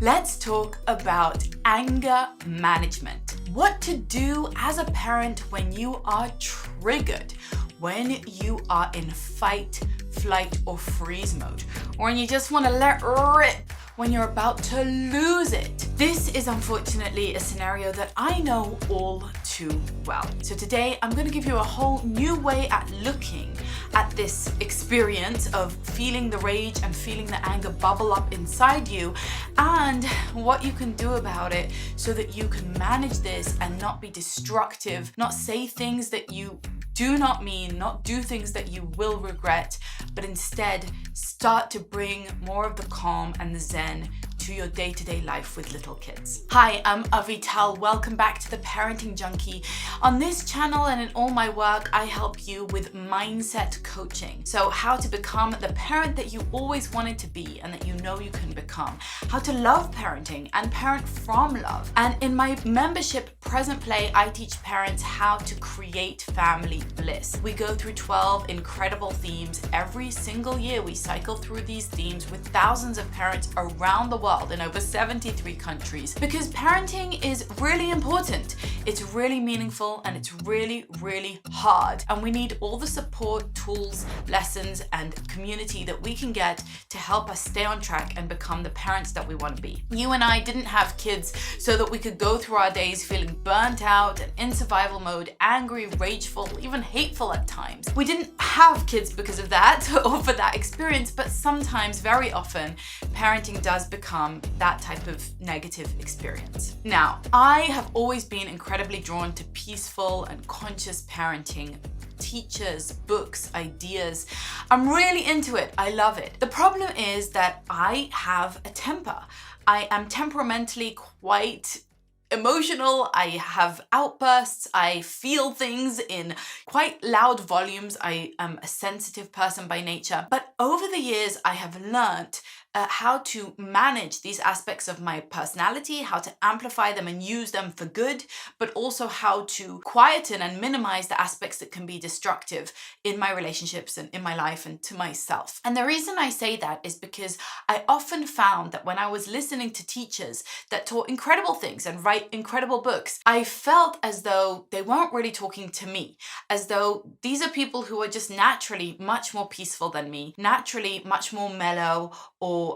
Let's talk about anger management. What to do as a parent when you are triggered, when you are in fight, flight, or freeze mode, or when you just want to let rip when you're about to lose it. This is unfortunately a scenario that I know all too well. So today I'm going to give you a whole new way at looking at this experience of feeling the rage and feeling the anger bubble up inside you, and what you can do about it so that you can manage this and not be destructive, not say things that you do not mean, not do things that you will regret, but instead start to bring more of the calm and the zen to your day-to-day life with little kids. Hi, I'm Avital. Welcome back to the Parenting Junkie. On this channel and in all my work, I help you with mindset coaching. So how to become the parent that you always wanted to be and that you know you can become. How to love parenting and parent from love. And in my membership, Present Play, I teach parents how to create family bliss. We go through 12 incredible themes. Every single year, we cycle through these themes with thousands of parents around the world in over 73 countries, because parenting is really important. It's really meaningful and it's really, really hard. And we need all the support, tools, lessons, and community that we can get to help us stay on track and become the parents that we want to be. You and I didn't have kids so that we could go through our days feeling burnt out and in survival mode, angry, rageful, even hateful at times. We didn't have kids because of that or for that experience, but sometimes, very often, parenting does become that type of negative experience. Now, I have always been incredibly drawn to peaceful and conscious parenting, teachers, books, ideas. I'm really into it. I love it. The problem is that I have a temper. I am temperamentally quite emotional. I have outbursts. I feel things in quite loud volumes. I am a sensitive person by nature. But over the years, I have learned how to manage these aspects of my personality, how to amplify them and use them for good, but also how to quieten and minimize the aspects that can be destructive in my relationships and in my life and to myself. And the reason I say that is because I often found that when I was listening to teachers that taught incredible things and write incredible books, I felt as though they weren't really talking to me, as though these are people who are just naturally much more peaceful than me, naturally much more mellow, or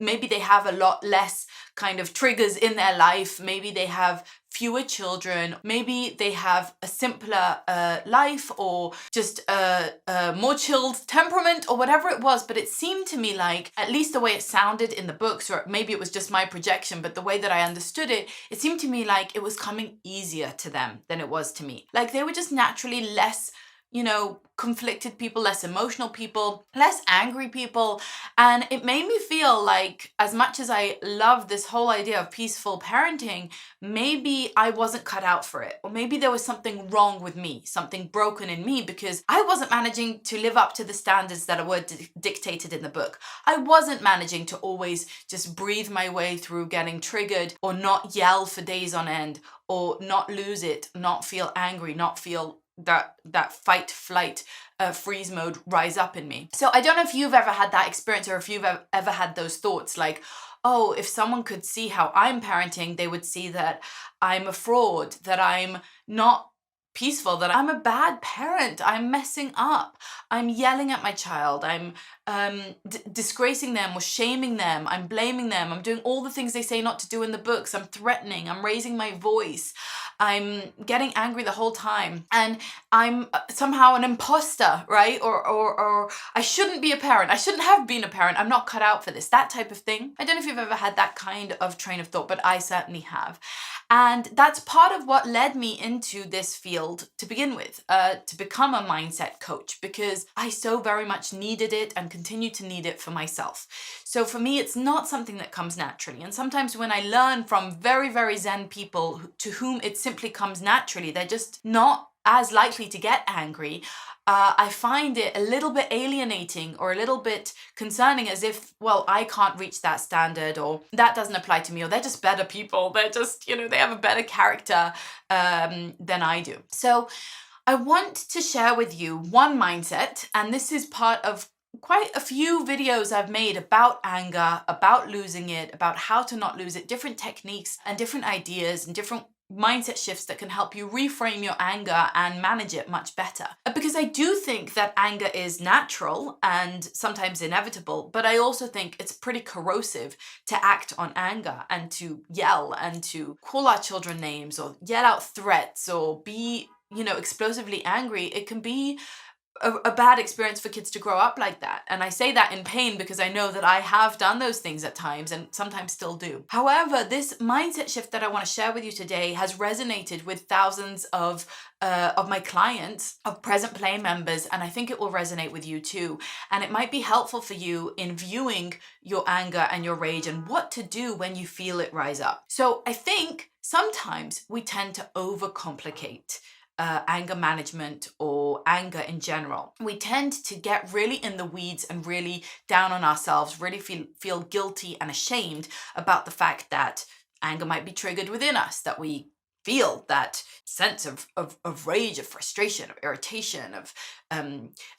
maybe they have a lot less kind of triggers in their life. Maybe they have fewer children. Maybe they have a simpler life, or just a more chilled temperament, or whatever it was. But it seemed to me like, at least the way it sounded in the books, or maybe it was just my projection, but the way that I understood it, it seemed to me like it was coming easier to them than it was to me. Like they were just naturally less, conflicted people, less emotional people, less angry people. And it made me feel like, as much as I love this whole idea of peaceful parenting, maybe I wasn't cut out for it. Or maybe there was something wrong with me, something broken in me, because I wasn't managing to live up to the standards that were dictated in the book. I wasn't managing to always just breathe my way through getting triggered, or not yell for days on end, or not lose it, not feel angry, not feel that fight, flight, freeze mode rise up in me. So I don't know if you've ever had that experience, or if you've ever had those thoughts like, oh, if someone could see how I'm parenting, they would see that I'm a fraud, that I'm not peaceful, that I'm a bad parent, I'm messing up, I'm yelling at my child, I'm disgracing them or shaming them, I'm blaming them, I'm doing all the things they say not to do in the books, I'm threatening, I'm raising my voice, I'm getting angry the whole time, and I'm somehow an imposter, right? Or I shouldn't be a parent, I shouldn't have been a parent, I'm not cut out for this, that type of thing. I don't know if you've ever had that kind of train of thought, but I certainly have. And that's part of what led me into this field to begin with, to become a mindset coach, because I so very much needed it and continue to need it for myself. So for me, it's not something that comes naturally. And sometimes when I learn from very, very Zen people to whom it simply comes naturally, they're just not as likely to get angry. I find it a little bit alienating or a little bit concerning, as if, well, I can't reach that standard, or that doesn't apply to me, or they're just better people. They're just, they have a better character than I do. So I want to share with you one mindset, and this is part of quite a few videos I've made about anger, about losing it, about how to not lose it, different techniques and different ideas and different mindset shifts that can help you reframe your anger and manage it much better. Because I do think that anger is natural and sometimes inevitable, but I also think it's pretty corrosive to act on anger and to yell and to call our children names or yell out threats or be, explosively angry. It can be a bad experience for kids to grow up like that. And I say that in pain because I know that I have done those things at times and sometimes still do. However, this mindset shift that I want to share with you today has resonated with thousands of my clients, of present play members, and I think it will resonate with you too. And it might be helpful for you in viewing your anger and your rage and what to do when you feel it rise up. So I think sometimes we tend to overcomplicate anger management or anger in general. We tend to get really in the weeds and really down on ourselves, really feel guilty and ashamed about the fact that anger might be triggered within us, that we feel that sense of rage, of frustration, of irritation, of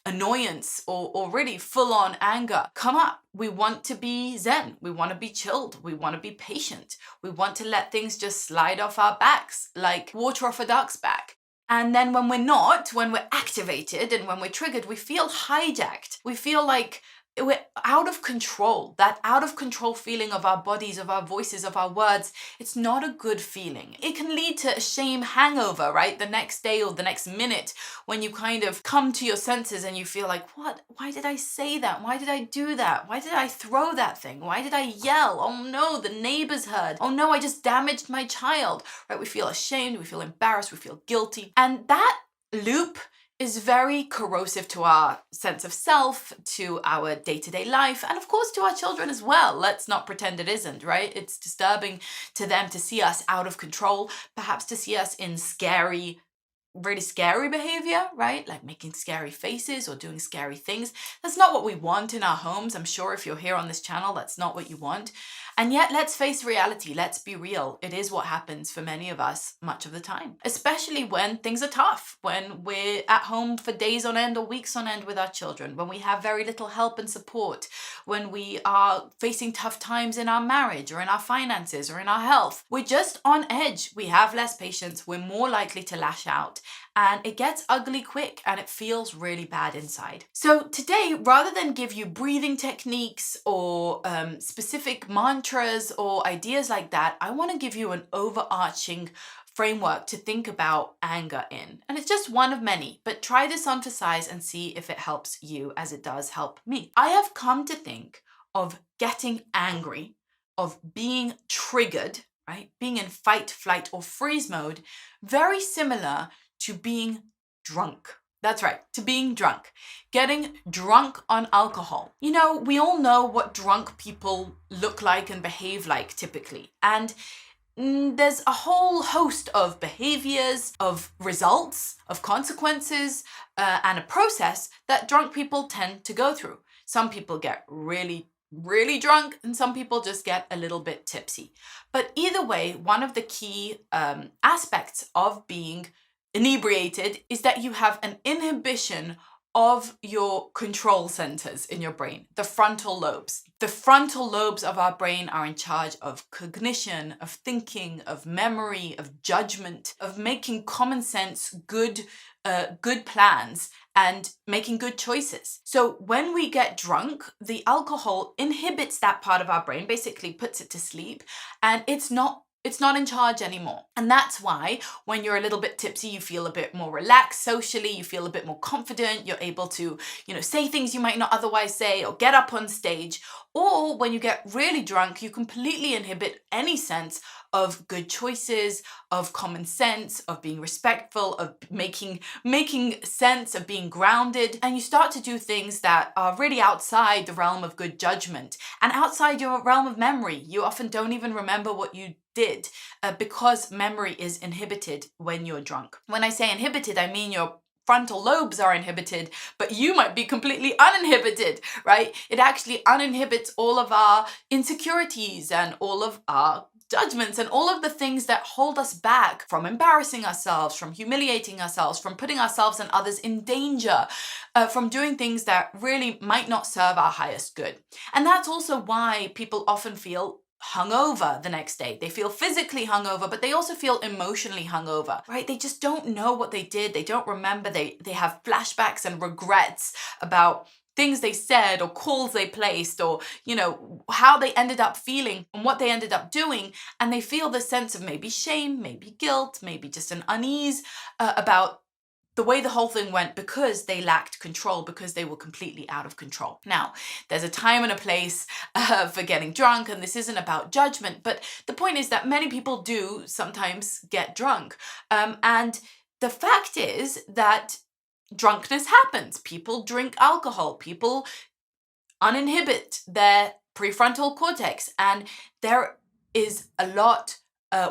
annoyance, or really full-on anger come up. We want to be zen. We want to be chilled. We want to be patient. We want to let things just slide off our backs like water off a duck's back. And then when we're not, when we're activated and when we're triggered, we feel hijacked. We feel like we're out of control. That out of control feeling of our bodies, of our voices, of our words, it's not a good feeling. It can lead to a shame hangover, right? The next day or the next minute when you kind of come to your senses and you feel like, what? Why did I say that? Why did I do that? Why did I throw that thing? Why did I yell? Oh no, the neighbors heard. Oh no, I just damaged my child, right? We feel ashamed, we feel embarrassed, we feel guilty. And that loop is very corrosive to our sense of self, to our day-to-day life, and of course to our children as well. Let's not pretend it isn't, right? It's disturbing to them to see us out of control, perhaps to see us in really scary behavior, right? Like making scary faces or doing scary things. That's not what we want in our homes. I'm sure if you're here on this channel, that's not what you want. And yet, let's face reality. Let's be real. It is what happens for many of us much of the time, especially when things are tough, when we're at home for days on end or weeks on end with our children, when we have very little help and support, when we are facing tough times in our marriage or in our finances or in our health. We're just on edge. We have less patience. We're more likely to lash out. And it gets ugly quick and it feels really bad inside. So today, rather than give you breathing techniques or specific mantras or ideas like that, I want to give you an overarching framework to think about anger in. And it's just one of many, but try this on for size and see if it helps you as it does help me. I have come to think of getting angry, of being triggered, right? Being in fight, flight, or freeze mode, very similar to being drunk. That's right, to being drunk. Getting drunk on alcohol. We all know what drunk people look like and behave like typically. And there's a whole host of behaviors, of results, of consequences, and a process that drunk people tend to go through. Some people get really drunk and some people just get a little bit tipsy. But either way, one of the key aspects of being inebriated is that you have an inhibition of your control centers in your brain, the frontal lobes. The frontal lobes of our brain are in charge of cognition, of thinking, of memory, of judgment, of making common sense, good plans and making good choices. So when we get drunk, the alcohol inhibits that part of our brain, basically puts it to sleep, and it's not in charge anymore. And that's why when you're a little bit tipsy, you feel a bit more relaxed socially, you feel a bit more confident, you're able to, say things you might not otherwise say or get up on stage. Or when you get really drunk, you completely inhibit any sense of good choices, of common sense, of being respectful, of making sense, of being grounded. And you start to do things that are really outside the realm of good judgment and outside your realm of memory. You often don't even remember what you did because memory is inhibited when you're drunk. When I say inhibited, I mean your frontal lobes are inhibited, but you might be completely uninhibited, right? It actually uninhibits all of our insecurities and all of our judgments and all of the things that hold us back from embarrassing ourselves, from humiliating ourselves, from putting ourselves and others in danger, from doing things that really might not serve our highest good. And that's also why people often feel hungover the next day. They feel physically hungover, but they also feel emotionally hungover, right? They just don't know what they did. They don't remember. They have flashbacks and regrets about things they said or calls they placed or, how they ended up feeling and what they ended up doing. And they feel this sense of maybe shame, maybe guilt, maybe just an unease about the way the whole thing went because they lacked control, because they were completely out of control. Now, there's a time and a place for getting drunk, and this isn't about judgment, but the point is that many people do sometimes get drunk. And the fact is that drunkenness happens. People drink alcohol. People uninhibit their prefrontal cortex, and there is a lot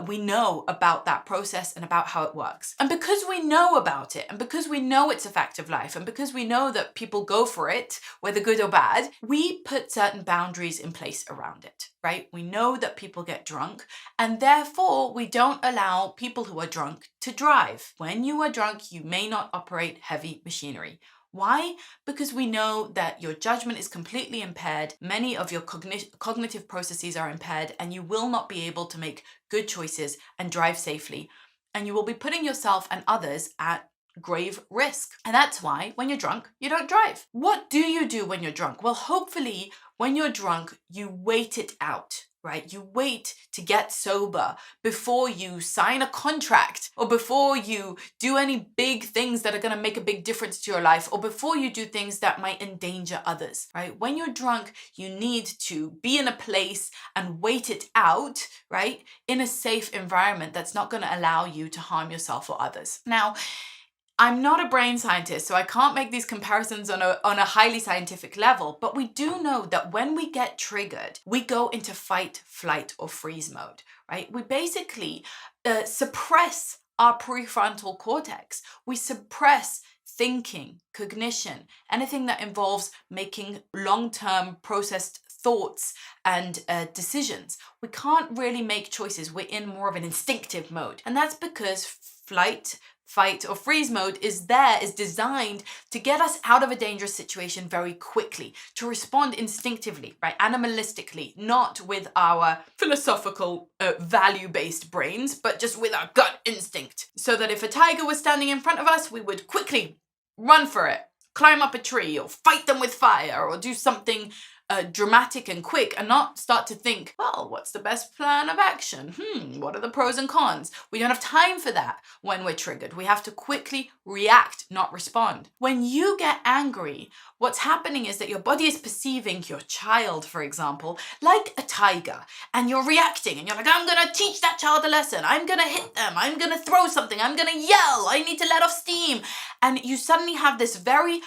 we know about that process and about how it works. And because we know about it, and because we know it's a fact of life, and because we know that people go for it, whether good or bad, we put certain boundaries in place around it, right? We know that people get drunk, and therefore we don't allow people who are drunk to drive. When you are drunk, you may not operate heavy machinery. Why? Because we know that your judgment is completely impaired, many of your cognitive processes are impaired, and you will not be able to make good choices and drive safely. And you will be putting yourself and others at grave risk. And that's why when you're drunk, you don't drive. What do you do when you're drunk? Well, hopefully when you're drunk, you wait it out. Right? You wait to get sober before you sign a contract or before you do any big things that are going to make a big difference to your life or before you do things that might endanger others, right? When you're drunk, you need to be in a place and wait it out, right? In a safe environment that's not going to allow you to harm yourself or others. Now, I'm not a brain scientist, so I can't make these comparisons on a highly scientific level, but we do know that when we get triggered, we go into fight, flight, or freeze mode, right? We basically suppress our prefrontal cortex. We suppress thinking, cognition, anything that involves making long-term processed thoughts and decisions. We can't really make choices. We're in more of an instinctive mode. And that's because flight, fight, or freeze mode is designed to get us out of a dangerous situation very quickly, to respond instinctively, right? Animalistically, not with our philosophical, value-based brains, but just with our gut instinct. So that if a tiger was standing in front of us, we would quickly run for it, climb up a tree, or fight them with fire, or do something dramatic and quick, and not start to think, well, what's the best plan of action? What are the pros and cons? We don't have time for that when we're triggered. We have to quickly react, not respond. When you get angry, what's happening is that your body is perceiving your child, for example, like a tiger, and you're reacting, and you're like, I'm gonna teach that child a lesson. I'm gonna hit them. I'm gonna throw something. I'm gonna yell. I need to let off steam. And you suddenly have this very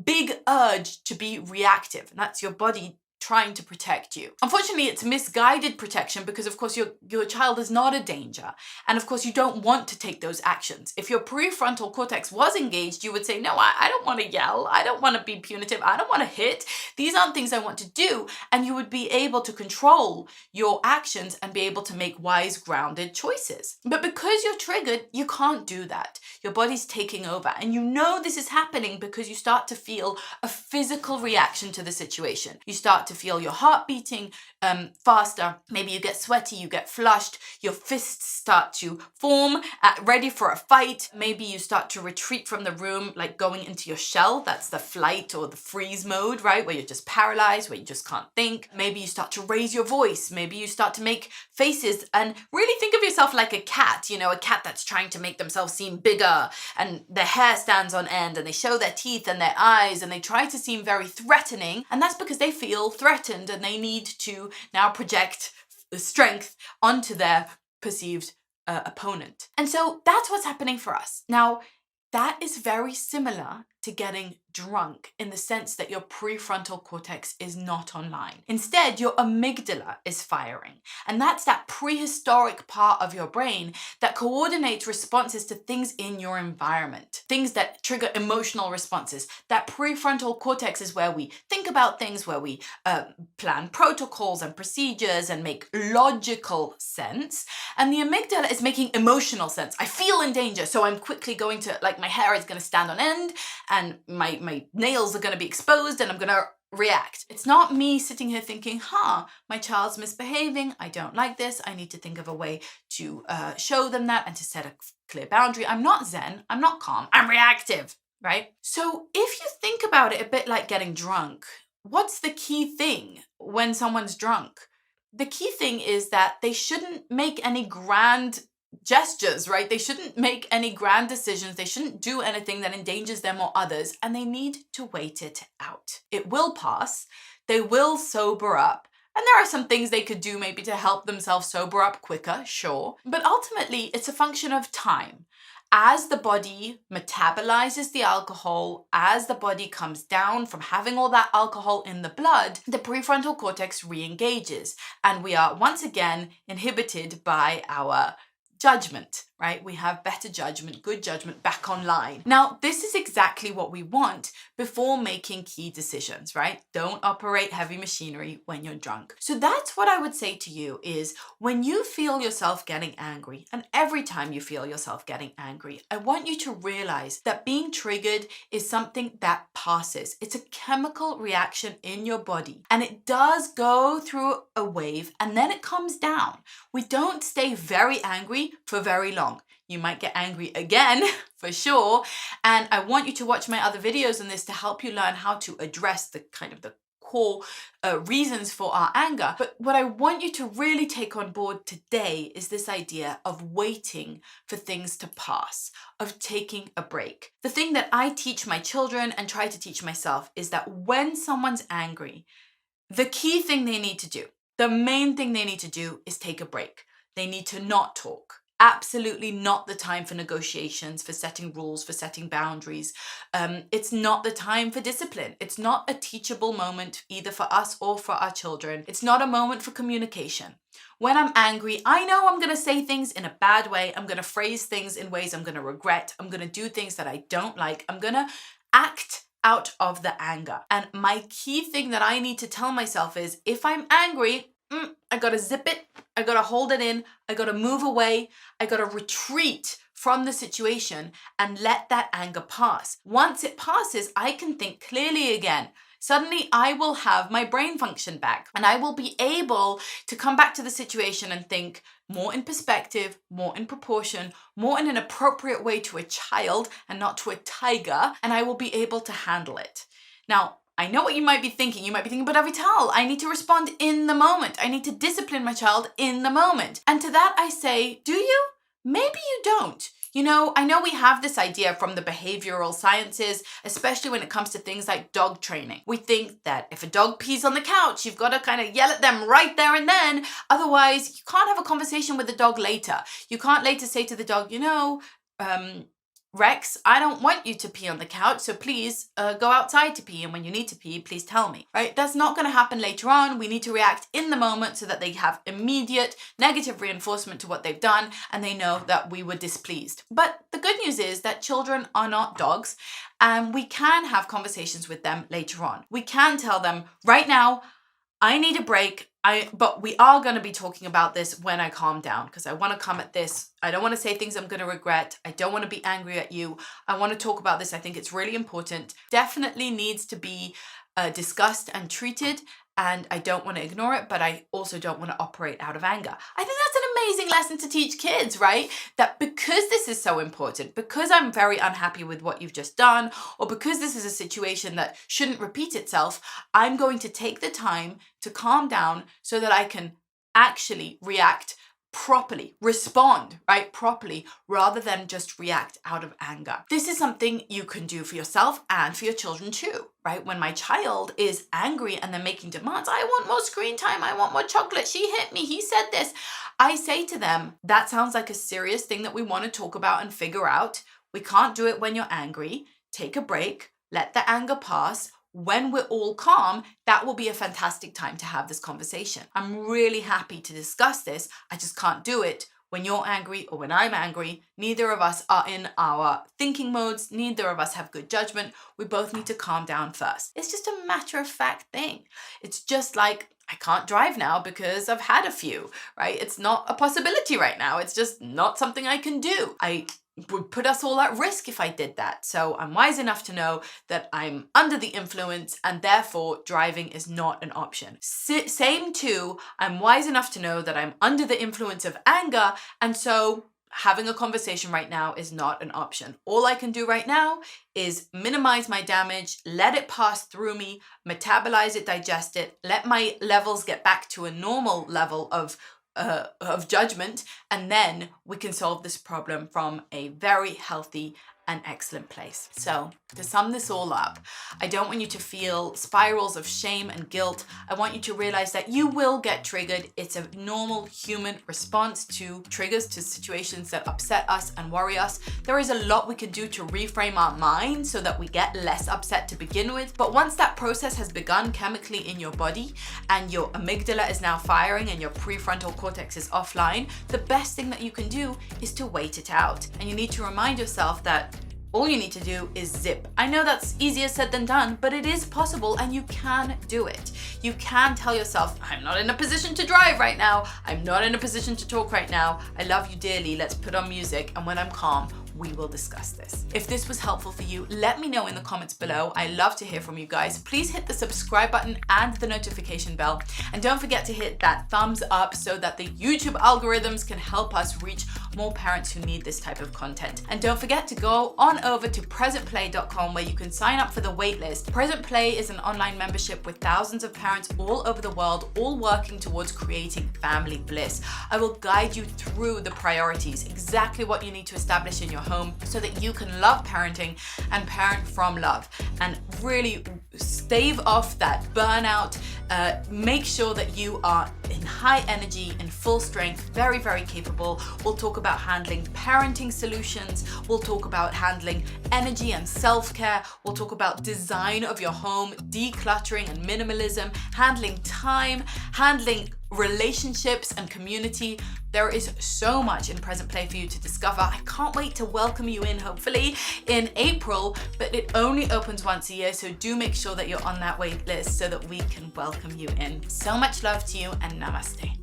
big urge to be reactive, and that's your body trying to protect you. Unfortunately, it's misguided protection because, of course, your child is not a danger. And of course, you don't want to take those actions. If your prefrontal cortex was engaged, you would say, no, I don't want to yell. I don't want to be punitive. I don't want to hit. These aren't things I want to do. And you would be able to control your actions and be able to make wise, grounded choices. But because you're triggered, you can't do that. Your body's taking over. And you know this is happening because you start to feel a physical reaction to the situation. You start to feel your heart beating faster. Maybe you get sweaty, you get flushed, your fists start to form, ready for a fight. Maybe you start to retreat from the room, like going into your shell. That's the flight or the freeze mode, right? Where you're just paralyzed, where you just can't think. Maybe you start to raise your voice. Maybe you start to make faces and really think of yourself like a cat, a cat that's trying to make themselves seem bigger and their hair stands on end and they show their teeth and their eyes and they try to seem very threatening. And that's because they feel threatened and they need to now project strength onto their perceived opponent. And so that's what's happening for us. Now, that is very similar to getting drunk in the sense that your prefrontal cortex is not online. Instead, your amygdala is firing. And that's that prehistoric part of your brain that coordinates responses to things in your environment, things that trigger emotional responses. That prefrontal cortex is where we think about things, where we plan protocols and procedures and make logical sense. And the amygdala is making emotional sense. I feel in danger, so I'm quickly going to, like, my hair is going to stand on end and my nails are going to be exposed and I'm going to react. It's not me sitting here thinking, my child's misbehaving. I don't like this. I need to think of a way to show them that and to set a clear boundary. I'm not zen. I'm not calm. I'm reactive, right? So if you think about it a bit like getting drunk, what's the key thing when someone's drunk? The key thing is that they shouldn't make any grand gestures, right? They shouldn't make any grand decisions. They shouldn't do anything that endangers them or others, and they need to wait it out. It will pass. They will sober up. And there are some things they could do maybe to help themselves sober up quicker, sure. But ultimately, it's a function of time. As the body metabolizes the alcohol, as the body comes down from having all that alcohol in the blood, the prefrontal cortex re-engages, and we are once again inhibited by our judgment, right? We have better judgment, good judgment back online. Now, this is exactly what we want before making key decisions, right? Don't operate heavy machinery when you're drunk. So that's what I would say to you is when you feel yourself getting angry, and every time you feel yourself getting angry, I want you to realize that being triggered is something that passes. It's a chemical reaction in your body, and it does go through a wave and then it comes down. We don't stay very angry for very long. You might get angry again, for sure. And I want you to watch my other videos on this to help you learn how to address the core reasons for our anger. But what I want you to really take on board today is this idea of waiting for things to pass, of taking a break. The thing that I teach my children and try to teach myself is that when someone's angry, the key thing they need to do, the main thing they need to do is take a break. They need to not talk. Absolutely not the time for negotiations, for setting rules, for setting boundaries. It's not the time for discipline. It's not a teachable moment either for us or for our children. It's not a moment for communication. When I'm angry, I know I'm going to say things in a bad way. I'm going to phrase things in ways I'm going to regret. I'm going to do things that I don't like. I'm going to act out of the anger. And my key thing that I need to tell myself is if I'm angry, I gotta zip it, I gotta hold it in, I gotta move away, I gotta retreat from the situation and let that anger pass. Once it passes, I can think clearly again. Suddenly I will have my brain function back and I will be able to come back to the situation and think more in perspective, more in proportion, more in an appropriate way to a child and not to a tiger, and I will be able to handle it. Now, I know what you might be thinking. You might be thinking, but Avital, I need to respond in the moment. I need to discipline my child in the moment. And to that I say, do you? Maybe you don't. You know, I know we have this idea from the behavioral sciences, especially when it comes to things like dog training. We think that if a dog pees on the couch, you've got to kind of yell at them right there and then. Otherwise, you can't have a conversation with the dog later. You can't later say to the dog, Rex, I don't want you to pee on the couch, so please go outside to pee, and when you need to pee, please tell me, right? That's not going to happen later on. We need to react in the moment so that they have immediate negative reinforcement to what they've done, and they know that we were displeased. But the good news is that children are not dogs, and we can have conversations with them later on. We can tell them, right now, I need a break. But we are going to be talking about this when I calm down, because I want to come at this. I don't want to say things I'm going to regret. I don't want to be angry at you. I want to talk about this. I think it's really important. Definitely needs to be discussed and treated. And I don't want to ignore it, but I also don't want to operate out of anger. I think that's an amazing lesson to teach kids, right? That because this is so important, because I'm very unhappy with what you've just done, or because this is a situation that shouldn't repeat itself, I'm going to take the time to calm down so that I can actually react properly, respond, right, properly, rather than just react out of anger. This is something you can do for yourself and for your children too, right? When my child is angry and they're making demands, I want more screen time, I want more chocolate, she hit me, he said this. I say to them, that sounds like a serious thing that we want to talk about and figure out. We can't do it when you're angry. Take a break, let the anger pass. When we're all calm, that will be a fantastic time to have this conversation. I'm really happy to discuss this. I just can't do it when you're angry or when I'm angry. Neither of us are in our thinking modes. Neither of us have good judgment. We both need to calm down first. It's just a matter of fact thing. It's just like, I can't drive now because I've had a few, right? It's not a possibility right now. It's just not something I can do. I would put us all at risk if I did that. So I'm wise enough to know that I'm under the influence and therefore driving is not an option. Same too, I'm wise enough to know that I'm under the influence of anger, and so having a conversation right now is not an option. All I can do right now is minimize my damage, let it pass through me, metabolize it, digest it, let my levels get back to a normal level of judgment, and then we can solve this problem from a very healthy and excellent place. So to sum this all up, I don't want you to feel spirals of shame and guilt. I want you to realize that you will get triggered. It's a normal human response to triggers, to situations that upset us and worry us. There is a lot we can do to reframe our mind so that we get less upset to begin with. But once that process has begun chemically in your body and your amygdala is now firing and your prefrontal cortex is offline, the best thing that you can do is to wait it out. And you need to remind yourself that all you need to do is zip. I know that's easier said than done, but it is possible and you can do it. You can tell yourself, I'm not in a position to drive right now. I'm not in a position to talk right now. I love you dearly. Let's put on music. And when I'm calm, we will discuss this. If this was helpful for you, let me know in the comments below. I love to hear from you guys. Please hit the subscribe button and the notification bell. And don't forget to hit that thumbs up so that the YouTube algorithms can help us reach more parents who need this type of content. And don't forget to go on over to presentplay.com where you can sign up for the waitlist. Present Play is an online membership with thousands of parents all over the world, all working towards creating family bliss. I will guide you through the priorities, exactly what you need to establish in your home so that you can love parenting and parent from love and really stave off that burnout. Make sure that you are in high energy, in full strength, very, very capable. We'll talk about handling parenting solutions. We'll talk about handling energy and self-care. We'll talk about design of your home, decluttering and minimalism, handling time, handling relationships and community. There is so much in Present Play for you to discover. I can't wait to welcome you in, hopefully in April, but it only opens once a year, so do make sure that you're on that wait list so that we can welcome you in. So much love to you and namaste.